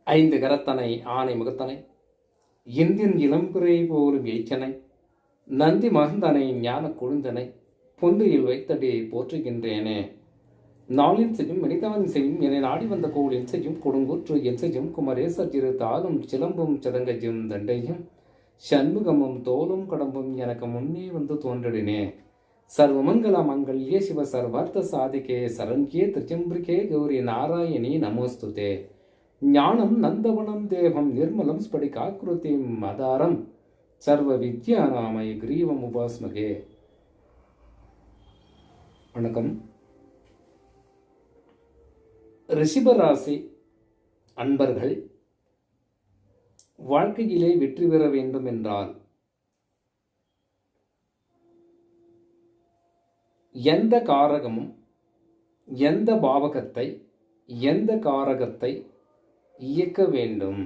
ஐந்து கரத்தனை ஆனை முகத்தனை இந்தியன் இளம்பிறை போலும் எய்ச்சனை நந்தி மகந்தனை ஞான கொழுந்தனை பொந்தியில் வைத்தடியை போற்றுகின்றேனே. நாளின் செய்யும் மனிதவன் செய்யும் என நாடி வந்த கோளின் செய்யும் கொடுங்கூற்று என் செய்யும் குமரேசர் திரு தாளும் சிலம்பும் சதங்கையும் தண்டையும் சண்முகமும் தோலும் கடம்பும் எனக்கு முன்னே வந்து தோன்றினே. சர்வமங்கல மங்கள்யே சிவ சர்வார்த்த சாதிகே சரண்யே திருச்சம்பிரிகே கௌரி நாராயணி நமோஸ்துதே. ஞானம் நந்தவனம் தேவம் நிர்மலம் ஸ்படிகாக்கிருதி மதாரம் சர்வ வித்யாநாமை கிரீவம் உபாஸ்மகே. வணக்கம். ரிஷபராசி அன்பர்கள் வாழ்க்கையிலே வெற்றி பெற வேண்டும் என்றால் எந்த காரகமும் எந்த பாவகத்தை எந்த காரகத்தை இயக்க வேண்டும்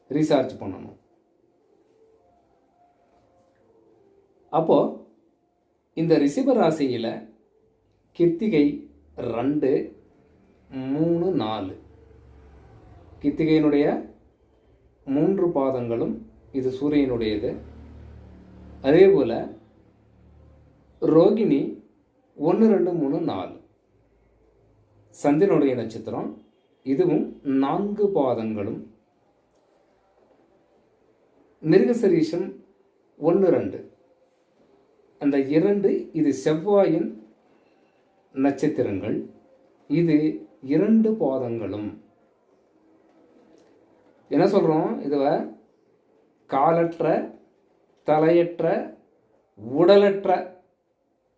ரிசர்ச் பண்ணணும். அப்போ இந்த ரிஷபராசியில கிருத்திகை 2, 3, 4 கிருத்திகையினுடைய 3 பாதங்களும் இது சூரியனுடையது. அதே போல ரோகிணி 1, 2, 3, 4 சந்திரனுடைய நட்சத்திரம், இதுவும் 4 பாதங்களும். மிருகசரீஷம் 1, 2 அந்த 2 இது செவ்வாயின் நட்சத்திரங்கள், இது 2 பாதங்களும். என்ன சொல்றோம்? இதுவ காலற்ற தலையற்ற உடலற்ற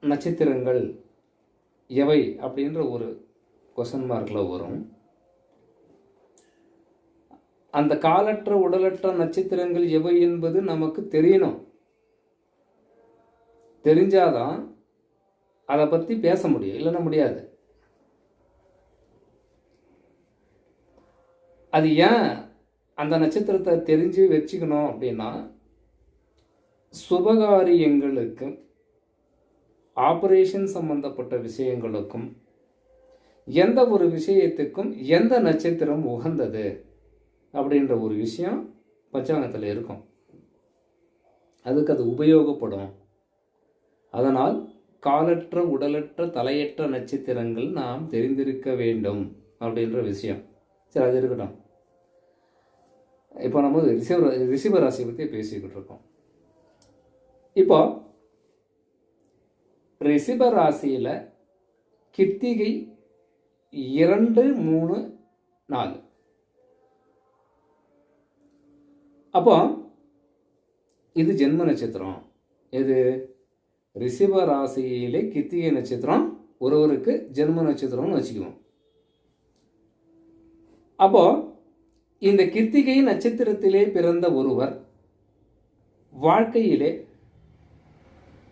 நட்சத்திரங்கள் எவை அப்படின்ற ஒரு கொஸ்டின் மார்க்ல வரும். அந்த காலற்ற உடலற்ற நட்சத்திரங்கள் எவை என்பது நமக்கு தெரியணும். தெரிஞ்சாதான் அதை பற்றி பேச முடியும், இல்லைன்னா முடியாது. அது ஏன் அந்த நட்சத்திரத்தை தெரிஞ்சு வச்சுக்கணும் அப்படின்னா, சுபகாரியங்களுக்கும் ஆபரேஷன் சம்பந்தப்பட்ட விஷயங்களுக்கும் எந்த ஒரு விஷயத்துக்கும் எந்த நட்சத்திரம் உகந்தது அப்படின்ற ஒரு விஷயம் பஞ்சாங்கத்தில் இருக்கும். அதுக்கு அது உபயோகப்படும். அதனால் காலற்ற உடலற்ற தலையற்ற நட்சத்திரங்கள் நாம் தெரிந்திருக்க வேண்டும் அப்படின்ற விஷயம். சரி, அது இருக்கட்டும். இப்போ நம்ம ரிஷபராசி பற்றி பேசிக்கிட்டு இருக்கோம். இப்போ ரிஷபராசியில் கிருத்திகை 2, 3, 4 அப்போ இது ஜென்ம நட்சத்திரம். இது ரிஷபராசியிலே கிருத்திகை நட்சத்திரம் ஒருவருக்கு ஜென்ம நட்சத்திரம்னு வச்சுக்குவோம். அப்போ இந்த கிருத்திகை நட்சத்திரத்திலே பிறந்த ஒருவர் வாழ்க்கையிலே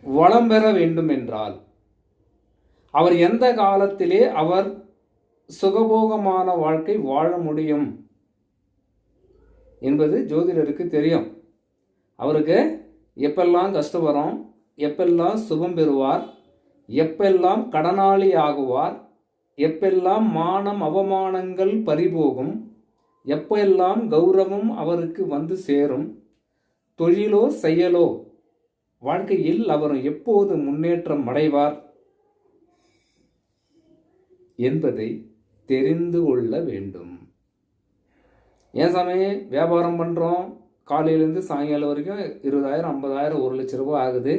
வளம் பெற வேண்டும் என்றால் அவர் எந்த காலத்திலே அவர் சுகபோகமான வாழ்க்கை வாழ முடியும் என்பது ஜோதிடருக்கு தெரியும். அவருக்கு எப்பெல்லாம் கஷ்டம் வரும், எப்பெல்லாம் சுகம் பெறுவார், எப்பெல்லாம் கடனாளி ஆகுவார், எப்பெல்லாம் மானம் அவமானங்கள் பறிபோகும், எப்பெல்லாம் கௌரவம் அவருக்கு வந்து சேரும், தொழிலோ செயலோ வாழ்க்கையில் அவர் எப்போது முன்னேற்றம் அடைவார் என்பதை தெரிந்து கொள்ள வேண்டும். ஏன் சாமி வியாபாரம் பண்ணுறோம், காலையிலேருந்து சாயங்காலம் வரைக்கும் 20,000, 50,000, 1,00,000 ரூபாய் ஆகுது.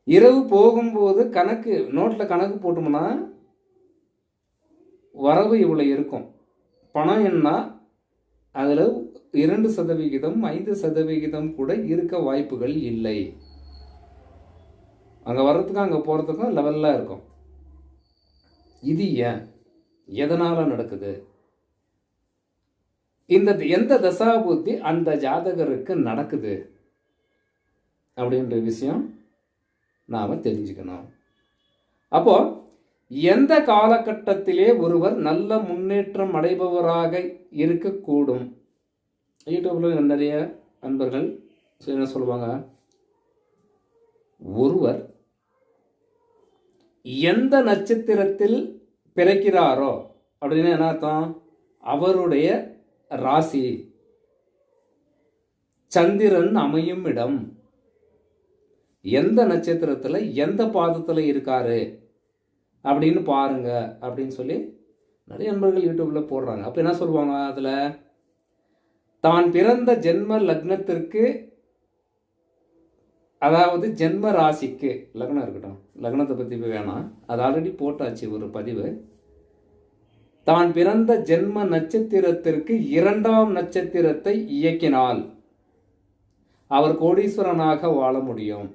இரவு போகும்போது கணக்கு நோட்டில் கணக்கு போட்டோம்னா வரவு இவ்வளோ இருக்கும். பணம் என்ன அதில் 2%, 5% கூட இருக்க வாய்ப்புகள் இல்லை. அங்கே வர்றதுக்கும் அங்கே போகிறதுக்கும் லெவலில் இருக்கும். இது ஏன், எதனால் நடக்குது? எந்த தசாபுத்தி அந்த ஜாதகருக்கு நடக்குது அப்படின்ற விஷயம் நாம் தெரிஞ்சுக்கணும். அப்போ எந்த காலகட்டத்திலே ஒருவர் நல்ல முன்னேற்றம் அடைபவராக இருக்கக்கூடும்? யூடியூப்ல நிறைய நண்பர்கள் என்ன சொல்லுவாங்க, ஒருவர் எந்த நட்சத்திரத்தில் பிறக்கிறாரோ அப்படின்னா என்ன அர்த்தம்? அவருடைய ராசி சந்திரன் அமையும் இடம் எந்த நட்சத்திரத்தில் எந்த பாதத்தில் இருக்காரு அப்படின்னு பாருங்க அப்படின்னு சொல்லி நிறைய நண்பர்கள் யூடியூப்பில் போடுறாங்க. அப்போ என்ன சொல்லுவாங்க? அதில் தான் பிறந்த ஜென்ம லக்னத்திற்கு, அதாவது ஜென்ம ராசிக்கு, லக்னம் இருக்கட்டும், லக்னத்தை பற்றி வேணாம், அது ஆல்ரெடி போட்டாச்சு ஒரு பதிவு. தான் பிறந்த ஜென்ம நட்சத்திரத்திற்கு 2ஆம் நட்சத்திரத்தை இயக்கினால் அவர் கோடீஸ்வரனாக வாழ முடியும்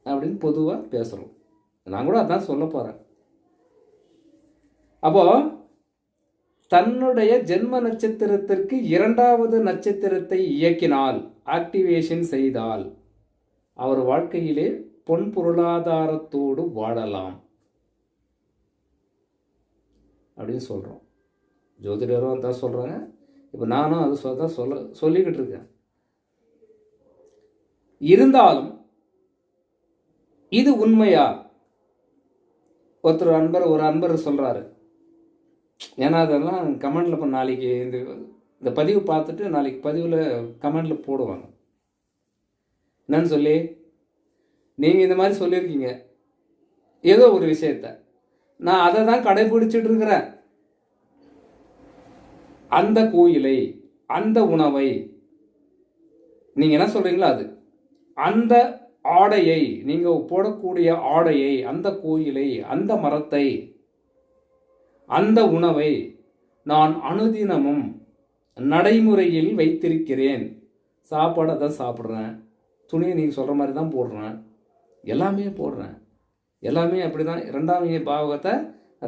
அப்படின்னு பொதுவாக பேசுகிறோம். நான் கூட அதான் சொல்ல போகிறேன். அப்போ தன்னுடைய ஜென்ம நட்சத்திரத்திற்கு 2வது நட்சத்திரத்தை இயக்கினால், ஆக்டிவேஷன் செய்தால் அவர் வாழ்க்கையிலே பொன் பொருளாதாரத்தோடு வாழலாம் அப்படின்னு சொல்கிறோம். ஜோதிடரும் தான் சொல்கிறாங்க. இப்போ நானும் அது சொல்லிக்கிட்டு இருக்கேன். இருந்தாலும் இது உண்மையா? ஒரு அன்பர் சொல்கிறாரு. ஏன்னா அதெல்லாம் கமெண்டில் இப்போ நாளைக்கு இந்த பதிவு பார்த்துட்டு நாளைக்கு பதிவில் கமெண்டில் போடுவாங்க. என்னன்னு சொல்லி, நீங்கள் இந்த மாதிரி சொல்லியிருக்கீங்க ஏதோ ஒரு விஷயத்த, நான் அதை தான் கடைபிடிச்சிட்டு இருக்கிறேன். அந்த கோயிலை, அந்த உணவை, நீங்கள் என்ன சொல்கிறீங்களோ அது, அந்த ஆடையை, நீங்கள் போடக்கூடிய ஆடையை, அந்த கோயிலை, அந்த மரத்தை, அந்த உணவை நான் அனுதினமும் நடைமுறையில் வைத்திருக்கிறேன். சாப்பாடு அதான் சாப்பிட்றேன், துணியை நீங்கள் சொல்கிற மாதிரி தான் போடுறேன், எல்லாமே போடுறேன், எல்லாமே அப்படி தான். 2ஆம் பாவகத்தை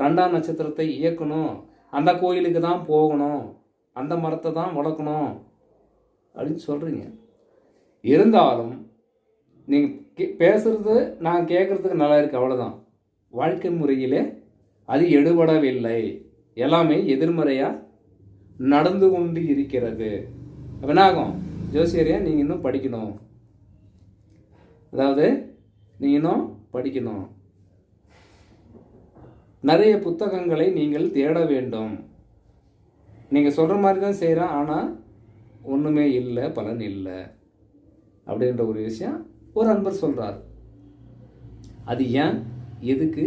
2ஆம் நட்சத்திரத்தை இயக்கணும், அந்த கோயிலுக்கு தான் போகணும், அந்த மரத்தை தான் வளர்க்கணும் அப்படின்னு சொல்கிறீங்க. இருந்தாலும் நீங்கள் பேசுகிறது நான் கேட்குறதுக்கு நல்லா இருக்குது, அவ்வளோதான். வாழ்க்கை முறையிலே அது எடுபடவில்லை, எல்லாமே எதிர்மறையாக நடந்து கொண்டு இருக்கிறது. அப்போ என்ன ஆகும்? ஜோசியரையா நீங்கள் இன்னும் படிக்கணும், அதாவது நீங்கள் இன்னும் படிக்கணும், நிறைய புத்தகங்களை நீங்கள் தேட வேண்டும். நீங்கள் சொல்கிற மாதிரி தான் செய்கிறேன், ஆனால் ஒன்றுமே இல்லை, பலன் இல்லை அப்படின்ற ஒரு விஷயம் ஒரு அன்பர் சொல்கிறார். அது ஏன், எதுக்கு,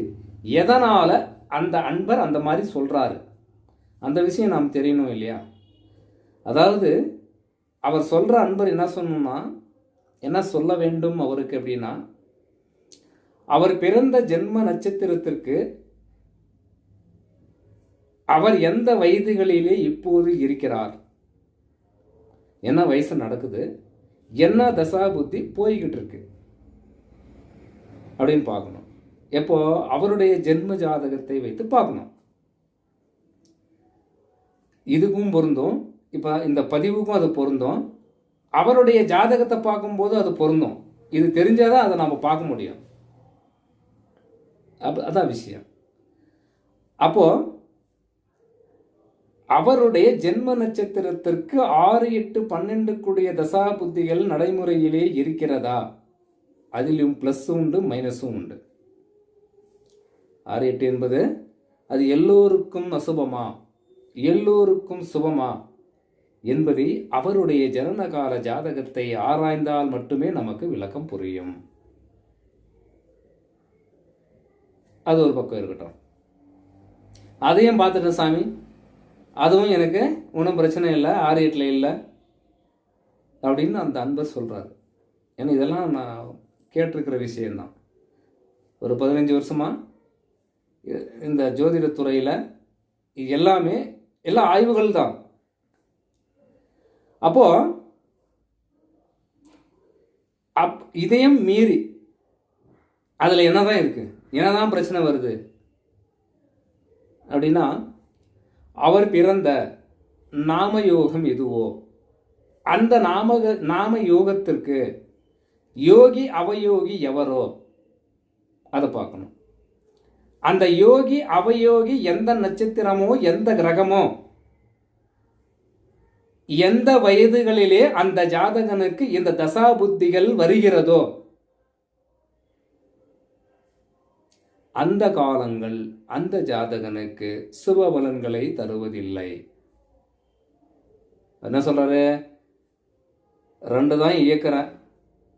எதனால் அந்த அன்பர் அந்த மாதிரி சொல்கிறாரு, அந்த விஷயம் நாம் தெரியணும் இல்லையா? அதாவது அவர் சொல்கிற அன்பர் என்ன சொல்லணும்னா, என்ன சொல்ல வேண்டும் அவருக்கு அப்படின்னா, அவர் பிறந்த ஜென்ம நட்சத்திரத்திற்கு அவர் எந்த வயதுகளிலே இப்போது இருக்கிறார், என்ன வயசு நடக்குது, என்ன தசா புத்தி போய்கிட்டு இருக்கு அப்படின்னு பார்க்கணும். எப்போ? அவருடைய ஜென்ம ஜாதகத்தை வைத்து பார்க்கணும். இதுக்கும் பொருந்தும், இப்போ இந்த பதிவுக்கும் அது பொருந்தும், அவருடைய ஜாதகத்தை பார்க்கும்போது அது பொருந்தும். இது தெரிஞ்சாதான் அதை நம்ம பார்க்க முடியும். அதான் விஷயம். அப்போ அவருடைய ஜென்ம நட்சத்திரத்திற்கு 6, 8, 12 கூடிய தசா புத்திகள் நடைமுறையிலே இருக்கிறதா? அதிலும் பிளஸும் உண்டு, மைனஸும் உண்டு. 6, 8 என்பது அது எல்லோருக்கும் அசுபமா, எல்லோருக்கும் சுபமா என்பதை அவருடைய ஜனனகால ஜாதகத்தை ஆராய்ந்தால் மட்டுமே நமக்கு விளக்கம் புரியும். அது ஒரு பக்கம் இருக்கட்டும். அதையும் பார்த்துட்டேன் சாமி, அதுவும் எனக்கு ஒன்றும் பிரச்சனை இல்லை, 6, 8 இல்லை அப்படின்னு அந்த அன்பர் சொல்கிறாரு. ஏன்னா இதெல்லாம் நான் கேட்டிருக்கிற விஷயந்தான். ஒரு 15 வருஷமாக இந்த ஜோதிடத்துறையில் எல்லாமே எல்லா ஆய்வுகள் தான். அப்போது இதையும் மீறி அதில் என்ன தான் இருக்குது, என்னதான் பிரச்சனை வருது அப்படின்னா, அவர் பிறந்த நாம யோகம் எதுவோ அந்த நாம யோகத்திற்கு யோகி அவயோகி எவரோ அதை பார்க்கணும். அந்த யோகி அவயோகி எந்த நட்சத்திரமோ எந்த கிரகமோ எந்த வயதுகளிலே அந்த ஜாதகனுக்கு இந்த தசா புத்திகள் வருகிறதோ அந்த காலங்கள் அந்த ஜாதகனுக்கு சுப பலன்களை தருவதில்லை. என்ன சொல்றாரு? 2 தான் இயக்குறேன்,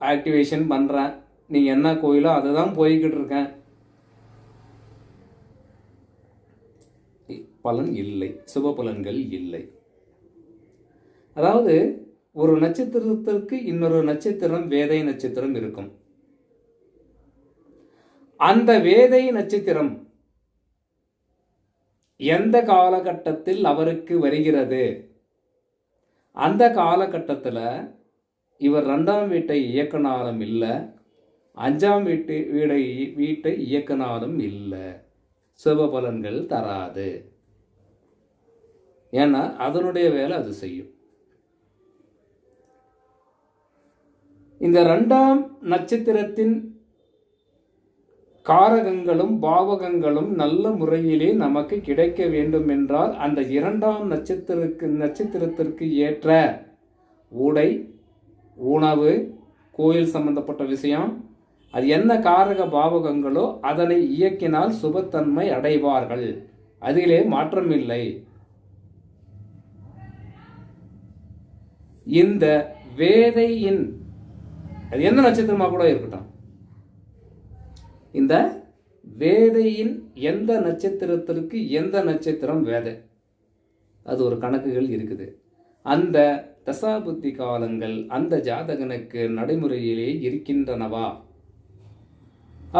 ஆக்டிவேஷன் பண்றேன், நீ என்ன கோயிலோ அதை தான் போய்கிட்டு இருக்கேன், பலன் இல்லை, சுப பலன்கள் இல்லை. அதாவது ஒரு நட்சத்திரத்திற்கு இன்னொரு நட்சத்திரம் வேதை நட்சத்திரம் இருக்கும். அந்த வேதை நட்சத்திரம் எந்த காலகட்டத்தில் அவருக்கு வருகிறது, அந்த காலகட்டத்தில் இவர் 2ஆம் வீட்டை இயக்கினாலும் இல்லை, 5ஆம் வீட்டை இயக்கினாலும் இல்லை, சுப பலன்கள் தராது. ஏன்னா அதனுடைய வேலை அது செய்யும். இந்த 2ஆம் நட்சத்திரத்தின் காரகங்களும் பாவகங்களும் நல்ல முறையிலே நமக்கு கிடைக்க வேண்டும் என்றால் அந்த 2ஆம் நட்சத்திரத்திற்கு ஏற்ற உடை, உணவு, கோயில் சம்பந்தப்பட்ட விஷயம், அது என்ன காரக பாவகங்களோ அதனை இயக்கினால் சுபத்தன்மை அடைவார்கள். அதிலே மாற்றமில்லை. இந்த வேதையின் அது எந்த நட்சத்திரமாக கூட இருக்கட்டும், இந்த வேதையின் எந்த நட்சத்திரத்திற்கு எந்த நட்சத்திரம் வேதை, அது ஒரு கணக்குகள் இருக்குது. அந்த தசாபுத்தி காலங்கள் அந்த ஜாதகனுக்கு நடைமுறையிலே இருக்கின்றனவா,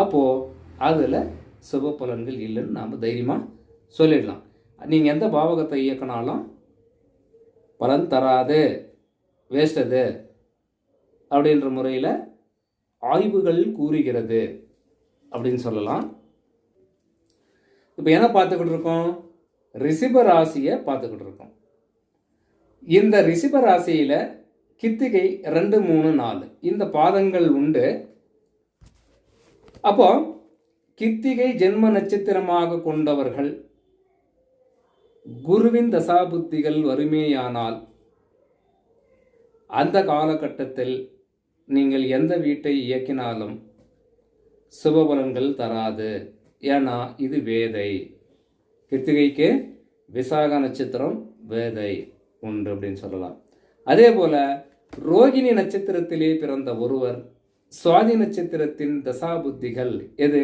அப்போ அதுல சுப பலன்கள் இல்லைன்னு நாம் தைரியமா சொல்லிடலாம். நீங்க எந்த பாவகத்தை இயக்கினாலும் பலன் தராது, வேஸ்ட் அது அப்படின்ற முறையில் ஆய்வுகள் கூறுகிறது அப்படின்னு சொல்லலாம். இப்போ என்ன பார்த்துக்கிட்டு இருக்கோம்? ரிஷப ராசியை பார்த்துக்கிட்டு இருக்கோம். இந்த ரிஷப ராசியில் கித்திகை 2, 3, 4 இந்த பாதங்கள் உண்டு. அப்போ கித்திகை ஜென்ம நட்சத்திரமாக கொண்டவர்கள் குருவின் தசாபுத்திகள் வறுமையானால் அந்த காலகட்டத்தில் நீங்கள் எந்த வீட்டை இயக்கினாலும் சுபபலன்கள் தராது. ஏன்னா இது வேதை. கிருத்திகைக்கு விசாக நட்சத்திரம் வேதை உண்டு அப்படின்னு சொல்லலாம். அதே போல ரோகிணி நட்சத்திரத்திலே பிறந்த ஒருவர் சுவாதி நட்சத்திரத்தின் தசாபுத்திகள் எது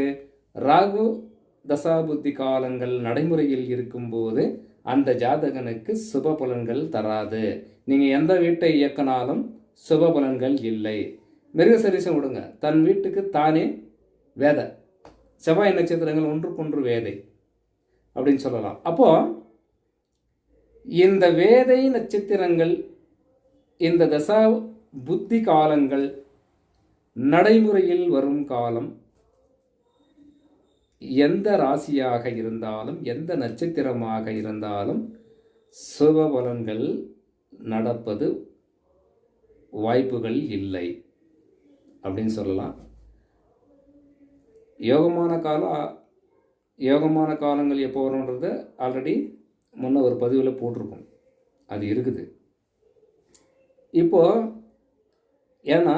ராகு தசாபுத்தி காலங்கள் நடைமுறையில் இருக்கும்போது அந்த ஜாதகனுக்கு சுப பலன்கள் தராது. நீங்க எந்த வீட்டை இயக்கினாலும் சுப பலன்கள் இல்லை. மிருகசரிசம் விடுங்க, தன் வீட்டுக்கு தானே வேதை. செவ்வாய் நட்சத்திரங்கள் ஒன்றுக்கொன்று வேதை அப்படின்னு சொல்லலாம். அப்போ இந்த வேதை நட்சத்திரங்கள் இந்த தசா புத்தி காலங்கள் நடைமுறையில் வரும் காலம் எந்த ராசியாக இருந்தாலும் எந்த நட்சத்திரமாக இருந்தாலும் சுப பலன்கள் நடப்பது வாய்ப்புகள் இல்லை அப்படின்னு சொல்லலாம். யோகமான காலங்கள் எப்போ வரும்ன்றத ஆல்ரெடி முன்ன ஒரு பதிவில் போட்டிருக்கோம், அது இருக்குது. இப்போ ஏன்னா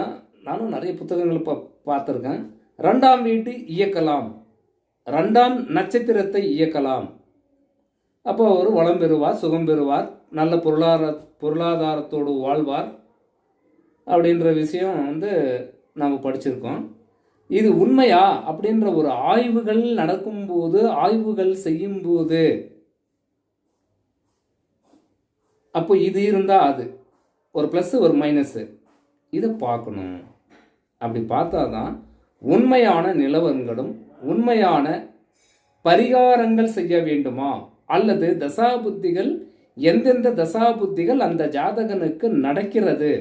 நானும் நிறைய புத்தகங்கள் பார்த்துருக்கேன். 2ஆம் வீட்டு இயக்கலாம், 2ஆம் நட்சத்திரத்தை இயக்கலாம், அப்போ ஒரு வளம் பெறுவார், சுகம் பெறுவார், நல்ல பொருளாதாரத்தோடு வாழ்வார் அப்படின்ற விஷயம் நாம் படிச்சிருக்கோம். இது உண்மையா அப்படின்ற ஒரு ஆய்வுகள் நடக்கும்போது, ஆய்வுகள் செய்யும்போது அப்போ இது இருந்தால் அது ஒரு ப்ளஸ் ஒரு மைனஸ், இதை பார்க்கணும். அப்படி பார்த்தா தான் உண்மையான நிலவரங்களும் உண்மையான பரிகாரங்கள் செய்ய வேண்டுமா, அல்லது தசாபுத்திகள் எந்தெந்த தசாபுத்திகள் அந்த ஜாதகனுக்கு நடக்கிறது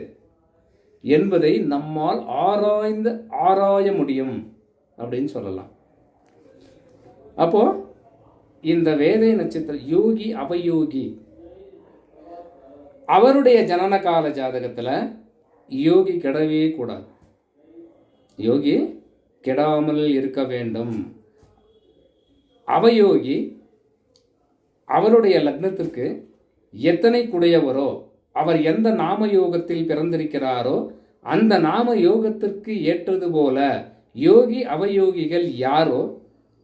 என்பதை நம்மால் ஆராய முடியும் அப்படின்னு சொல்லலாம். அப்போ இந்த வேதை நட்சத்திர யோகி அவயோகி அவருடைய ஜனன கால ஜாதகத்தில் யோகி கெடவே கூடாது, யோகி கெடாமல் இருக்க வேண்டும். அவயோகி அவருடைய லக்னத்திற்கு எத்தனை குடையவரோ, அவர் எந்த நாம யோகத்தில் பிறந்திருக்கிறாரோ அந்த நாம யோகத்திற்கு ஏற்றது போல யோகி அவயோகிகள் யாரோ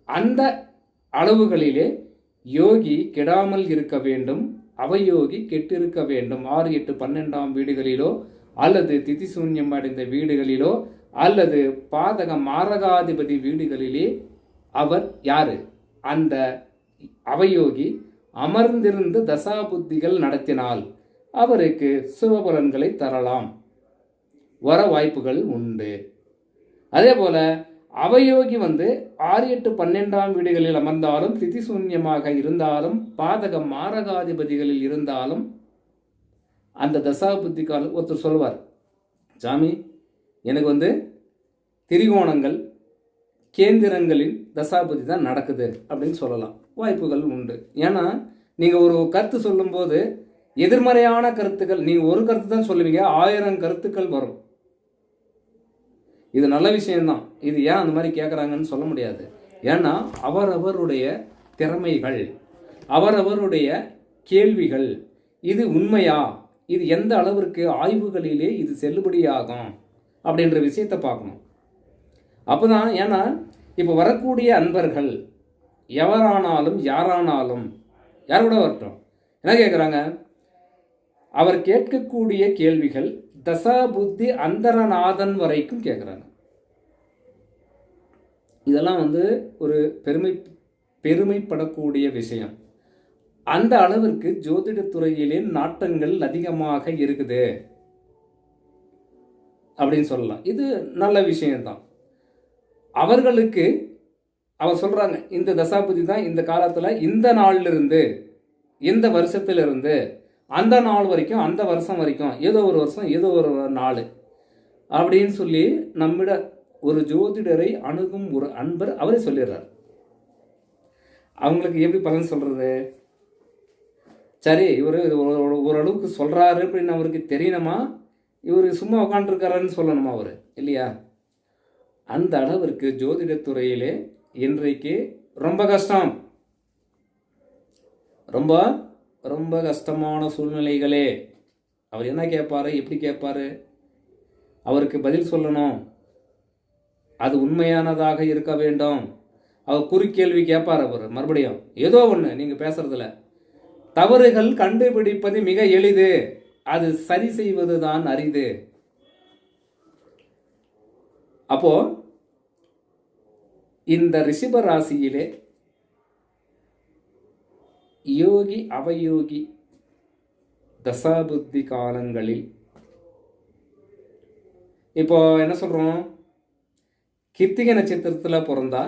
அந்த அளவுகளிலே யோகி கெடாமல் இருக்க வேண்டும், அவயோகி கெட்டிருக்க வேண்டும். 6, 8, 12ஆம் வீடுகளிலோ அல்லது திதிசூன்யம் அடைந்த வீடுகளிலோ அல்லது பாதக மாரகாதிபதி வீடுகளிலே அவர் யாரு? அந்த அவயோகி அமர்ந்திருந்து தசாபுத்திகள் நடத்தினால் அவருக்கு சுபபலன்களை தரலாம், வர வாய்ப்புகள் உண்டு. அதே போல அவயோகி 6, 8, 12ஆம் வீடுகளில் அமர்ந்தாலும், திதிசூன்யமாக இருந்தாலும், பாதக மாரகாதிபதிகளில் இருந்தாலும் அந்த தசாபுத்தி காலம் ஒருத்தர் சொல்வார், சாமி எனக்கு திரிகோணங்கள் கேந்திரங்களின் தசாபுத்தி தான் நடக்குது அப்படின்னு சொல்லலாம், வாய்ப்புகள் உண்டு. ஏன்னா நீங்கள் ஒரு கருத்து சொல்லும்போது எதிர்மறையான கருத்துக்கள், நீங்கள் ஒரு கருத்து தான் சொல்லுவீங்க, 1000 கருத்துக்கள் வரும். இது நல்ல விஷயம்தான். இது ஏன் அந்த மாதிரி கேட்குறாங்கன்னு சொல்ல முடியாது. ஏன்னா அவரவருடைய திறமைகள், அவரவருடைய கேள்விகள், இது உண்மையா, இது எந்த அளவிற்கு ஆய்வுகளிலே இது செல்லுபடியாகும் அப்படின்ற விஷயத்தை பார்க்கணும். அப்போதான், ஏன்னா இப்போ வரக்கூடிய அன்பர்கள் எவரானாலும் யாரானாலும், யார் கூட வரட்டும், என்ன கேட்குறாங்க, அவர் கேட்கக்கூடிய கேள்விகள் தசா புத்தி அந்தரநாதன் வரைக்கும் கேட்குறாங்க. இதெல்லாம் ஒரு பெருமைப்படக்கூடிய விஷயம். அந்த அளவிற்கு ஜோதிடத்துறையிலே நாட்டங்கள் அதிகமாக இருக்குது அப்படின்னு சொல்லலாம். இது நல்ல விஷயம்தான். அவர்களுக்கு அவர் சொல்றாங்க, இந்த தசாபுத்தி தான் இந்த காலத்தில், இந்த நாளிலிருந்து, இந்த வருஷத்திலிருந்து அந்த நாள் வரைக்கும், அந்த வருஷம் வரைக்கும், ஏதோ ஒரு வருஷம் ஏதோ ஒரு நாள் அப்படின்னு சொல்லி நம்மிட ஒரு ஜோதிடரை அணுகும் ஒரு அன்பர் அவரே சொல்லிடுறார். அவங்களுக்கு எப்படி பலன் சொல்றது? சரி, இவர் ஓரளவுக்கு சொல்றாரு அப்படின்னு அவருக்கு தெரியணுமா, இவர் சும்மா உட்காந்துருக்காருன்னு சொல்லணுமா அவர்? இல்லையா? அந்த அளவிற்கு ஜோதிடத்துறையிலே இன்றைக்கு ரொம்ப கஷ்டம், ரொம்ப ரொம்ப கஷ்டமான சூழ்நிலைகளே. அவர் என்ன கேட்பாரு, எப்படி கேட்பாரு, அவருக்கு பதில் சொல்லணும், அது உண்மையானதாக இருக்க வேண்டும். அவர் குறுக்கேள்வி கேட்பார். அவர் மறுபடியும் ஏதோ ஒன்று நீங்கள் பேசுறதுல தவறுகள் கண்டுபிடிப்பது மிக எளிது, அது சரி செய்வது தான் அரிது. அப்போ இந்த ரிஷப ராசியிலே யோகி அவயோகி தசாபுத்தி காலங்களில் இப்போ என்ன சொல்றோம், கிருத்திகை நட்சத்திரத்தில் பிறந்தா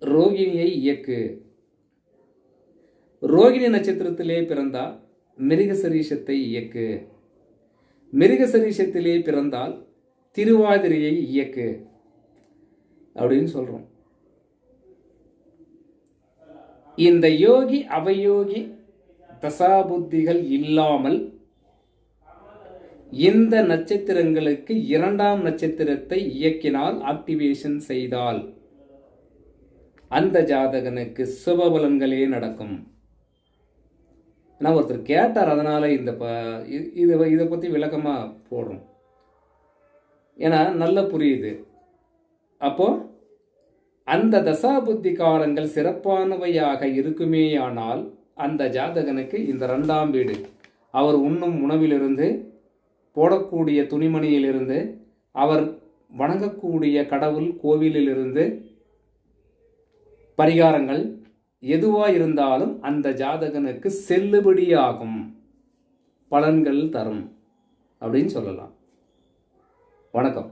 ரோகிணியை இயக்கு, ரோகிணி நட்சத்திரத்திலே பிறந்தா மிருகசரீஷத்தை இயக்கு, மிருகசரீஷத்திலே பிறந்தால் திருவாதிரையை இயக்கு அப்படின்னு சொல்றோம். இந்த யோகி அவயோகி தசாபுத்திகள் இல்லாமல் இந்த நட்சத்திரங்களுக்கு 2ஆம் நட்சத்திரத்தை இயக்கினால், ஆக்டிவேஷன் செய்தால் அந்த ஜாதகனுக்கு சுபபலன்களே நடக்கும். நான் ஒருத்தர் கேட்டார், அதனால இதை பற்றி விளக்கமாக போடுறோம். ஏன்னா நல்லா புரியுது. அப்போ அந்த தசாபுத்தி காலங்கள் சிறப்பானவையாக இருக்குமேயானால் அந்த ஜாதகனுக்கு இந்த 2ஆம் வீடு, அவர் உண்ணும் உணவிலிருந்து, போடக்கூடிய துணிமணியிலிருந்து, அவர் வணங்கக்கூடிய கடவுள் கோவிலிலிருந்து, பரிகாரங்கள் எதுவாக இருந்தாலும் அந்த ஜாதகனுக்கு செல்லுபடியாகும், பலன்கள் தரும் அப்படின்னு சொல்லலாம். வணக்கம்.